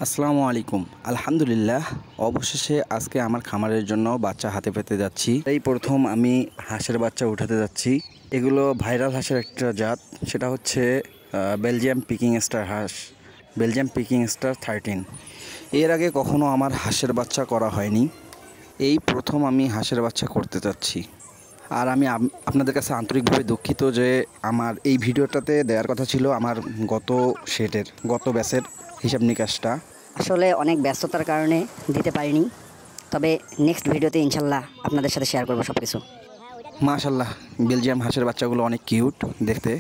আসসালামু আলাইকুম। আলহামদুলিল্লাহ, অবশেষে আজকে আমার খামারের জন্য বাচ্চা হাতে পেতে যাচ্ছি। এই প্রথম আমি হাঁসের বাচ্চা উঠাতে যাচ্ছি। এগুলো ভাইরাল হাঁসের একটা জাত, সেটা হচ্ছে বেলজিয়াম পিকিং স্টার হাঁস, বেলজিয়াম পিকিং স্টার 13। এর আগে কখনো আমার হাঁসের বাচ্চা করা হয়নি, এই প্রথম আমি হাঁসের বাচ্চা করতে যাচ্ছি। আর আমি আপনাদের কাছে আন্তরিকভাবে দুঃখিত যে আমার এই ভিডিওটাতে দেওয়ার কথা ছিল আমার গত ব্যাচের হিসাব নিকাশটা। আসলে অনেক ব্যস্ততার কারণে দিতে পারিনি, তবে নেক্সট ভিডিওতে ইনশাল্লাহ আপনাদের সাথে শেয়ার করবো সব কিছু। মাশাল্লাহ, বেলজিয়াম হাঁসের বাচ্চাগুলো অনেক কিউট দেখতে,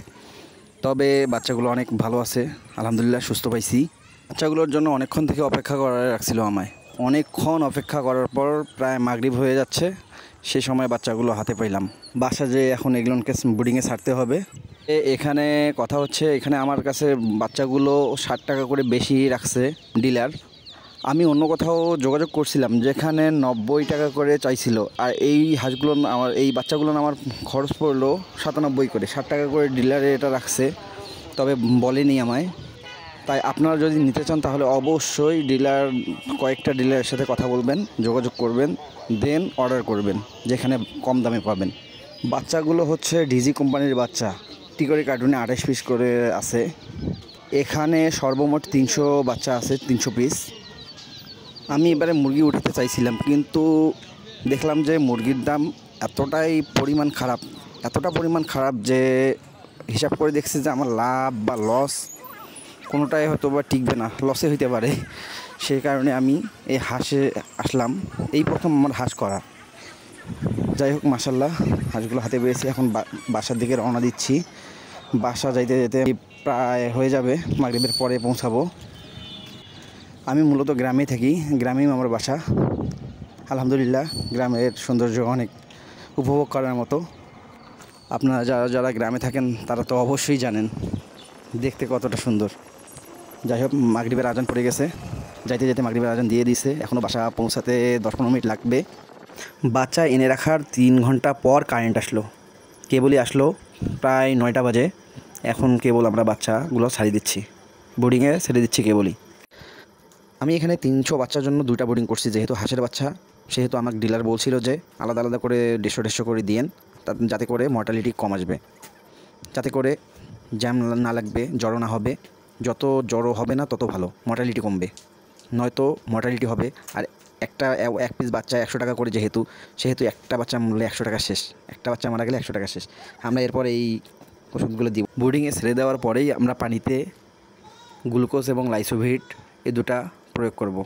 তবে বাচ্চাগুলো অনেক ভালো আছে, আলহামদুলিল্লাহ সুস্থ পাইছি। বাচ্চাগুলোর জন্য অনেকক্ষণ থেকে অপেক্ষা করে রাখছিল আমায়। অনেকক্ষণ অপেক্ষা করার পর প্রায় মাগরিব হয়ে যাচ্ছে, সে সময় বাচ্চাগুলো হাতে পাইলাম। বাসা যে এখন এগুলোকে বোর্ডিংয়ে ছাড়তে হবে। এখানে কথা হচ্ছে, এখানে আমার কাছে বাচ্চাগুলো 60 টাকা করে বেশি রাখছে ডিলার। আমি অন্য কোথাও যোগাযোগ করছিলাম যেখানে 90 টাকা করে চাইছিল, আর এই হাঁসগুলো এই বাচ্চাগুলো আমার খরচ পড়লো 97 করে। 60 টাকা করে ডিলারে এটা রাখছে, তবে বলেনি আমায়। তাই আপনারা যদি নিতে চান তাহলে অবশ্যই কয়েকটা ডিলারের সাথে কথা বলবেন, যোগাযোগ করবেন, দেন অর্ডার করবেন, যেখানে কম দামে পাবেন। বাচ্চাগুলো হচ্ছে ডিজি কোম্পানির বাচ্চা, করে কার্টুনে 28 পিস করে আছে। এখানে সর্বমোট 300 বাচ্চা আছে, 300 পিস। আমি এবারে মুরগি উঠাতে চাইছিলাম, কিন্তু দেখলাম যে মুরগির দাম এতটা পরিমাণ খারাপ যে হিসাব করে দেখছি যে আমার লাভ বা লস কোনোটাই হয়তো বা টিকবে না, লসে হইতে পারে। সেই কারণে আমি এই হাঁসে আসলাম, এই প্রথম আমার হাঁস করা। যাই হোক, মাশাল্লাহ হাঁসগুলো হাতে পেয়েছি। এখন বাসার দিকে রওনা দিচ্ছি। বাসা যাইতে যেতে প্রায় হয়ে যাবে, মাগরিবের পরে পৌঁছাবো। আমি মূলত গ্রামেই থাকি, গ্রামেই আমার বাসা। আলহামদুলিল্লাহ, গ্রামের সৌন্দর্য অনেক উপভোগ করার মতো। আপনারা যারা গ্রামে থাকেন তারা তো অবশ্যই জানেন দেখতে কতটা সুন্দর। যাই হোক, মাগরিবের আজান পড়ে গেছে, যাইতে যেতে মাগরিবের আজান দিয়ে দিয়েছে। এখনও বাসা পৌঁছাতে 10-15 মিনিট লাগবে। বাচ্চা এনে রাখার 3 ঘন্টা পর কারেন্ট আসলো, কেবলই আসলো প্রায় 9টা বাজে। এখন কেবল আমরা বাচ্চাগুলো ছাড়িয়ে দিচ্ছি, বোর্ডিংয়ে ছেড়ে দিচ্ছি কেবলই। আমি এখানে 300 বাচ্চার জন্য 2টা বোর্ডিং করছি। যেহেতু হাঁসের বাচ্চা, সেহেতু আমাকে ডিলার বলছিল যে আলাদা আলাদা করে 150 করে দিয়েন, যাতে করে মর্টালিটি কম আসবে, যাতে করে জ্যাম না লাগবে, জড়ো না হবে। যত জড়ো হবে না তত ভালো, মর্টালিটি কমবে, নয়তো মর্টালিটি হবে। আর এক পিস বাচ্চা 100 টাকা করে, সেহেতু একটা বাচ্চা মূল্যে 100 টাকা শেষ, একটা বাচ্চা মারা গেলে 100 টাকা শেষ। আমরা এরপর এই ওষুধগুলো দিব। বোর্ডিংয়ে ছেড়ে দেওয়ার পরেই আমরা পানিতে গ্লুকোজ এবং লাইসোভিট এই দুটা প্রয়োগ করব।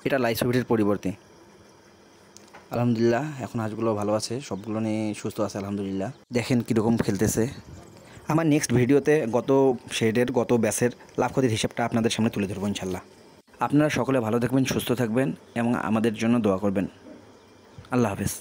এটা লাইসোভিটের পরিবর্তে। আলহামদুলিল্লাহ, এখন হাঁসগুলো ভালো আছে, সবগুলো নিয়ে সুস্থ আছে আলহামদুলিল্লাহ। দেখেন কীরকম খেলতেছে। আমার নেক্সট ভিডিওতে গত ব্যাচের লাভ ক্ষতির হিসাবটা আপনাদের সামনে তুলে ধরবো ইনশাল্লাহ। আপনারা সকলে ভালো থাকবেন, সুস্থ থাকবেন এবং আমাদের জন্য দোয়া করবেন। আল্লাহ হাফেজ।